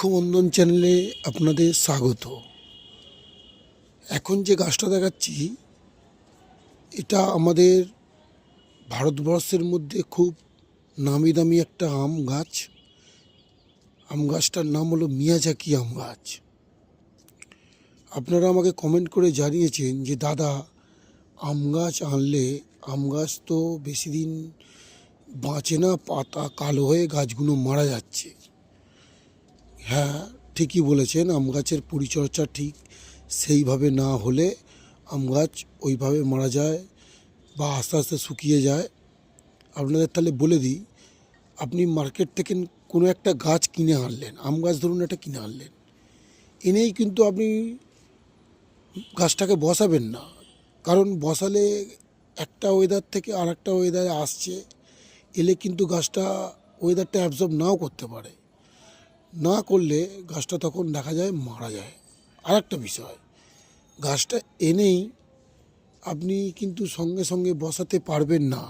বৃক্ষবন্ধন চ্যানেলে আপনাদের স্বাগত। এখন যে গাছটা দেখাচ্ছি এটা আমাদের ভারতবর্ষের মধ্যে খুব নামি দামি একটা আম গাছ। আম গাছটার নাম হলো মিয়াজাকি আম গাছ। আপনারা আমাকে কমেন্ট করে জানিয়েছেন যে দাদা, আম গাছ আনলে আম গাছ তো বেশি দিন বাঁচে না, পাতা কালো হয়ে গাছগুলো মারা যাচ্ছে। হ্যাঁ, ঠিকই বলেছেন, আম গাছের পরিচর্যা ঠিক সেইভাবে না হলে আম গাছ ওইভাবে মারা যায় বা আস্তে আস্তে শুকিয়ে যায়। আপনাদের তাহলে বলে দিই, আপনি মার্কেট থেকে কোনো একটা গাছ কিনে আনলেন, আম গাছ ধরুন একটা কিনে আনলেন, এনেই কিন্তু আপনি গাছটাকে বসাবেন না। কারণ বসালে একটা ওয়েদার থেকে আর একটা ওয়েদারে আসছে, এলে কিন্তু গাছটা ওয়েদারটা অ্যাবজর্ব নাও করতে পারে। না করলে গাছটা তখন দেখা যায় মারা যায়। আর একটা বিষয়, গাছটা এনেই আপনি কিন্তু সঙ্গে সঙ্গে বসাতে পারবেন না।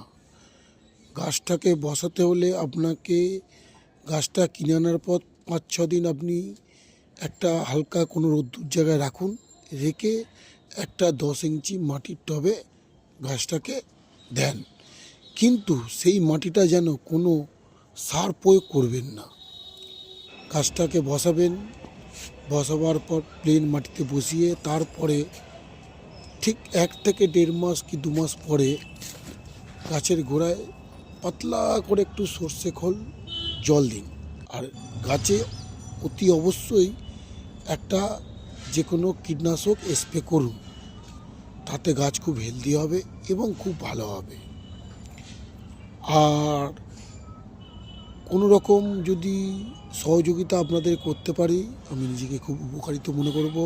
গাছটাকে বসাতে হলে আপনাকে গাছটা কিনে আনার পর 5-6 দিন আপনি একটা হালকা কোনো রোদ্দুর জায়গায় রাখুন, রেখে একটা 10 ইঞ্চি মাটির টবে গাছটাকে দেন। কিন্তু সেই মাটিটা যেন কোনো সার প্রয়োগ করবেন না। গাছটাকে বসাবেন, বসাবার পর প্লেন মাটিতে বসিয়ে তারপরে ঠিক 1 থেকে 1.5 মাস কি 2 মাস পরে গাছের গোড়ায় পাতলা করে একটু সর্ষে খোল জল দিন। আর গাছে অতি অবশ্যই একটা যে কোনো কীটনাশক স্প্রে করুন, তাতে গাছ খুব হেলদি হবে এবং খুব ভালো হবে। আর কোনো রকম যদি সহযোগিতা আপনাদের করতে পারি, আমি নিজেকে খুব উপকারিত মনে করব।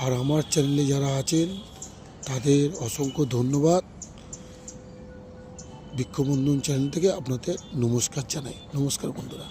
আর আমার চ্যানেলে যারা আছেন তাদের অসংখ্য ধন্যবাদ। বৃক্ষবন্ধন চ্যানেল থেকে আপনাদের নমস্কার জানাই। নমস্কার বন্ধুরা।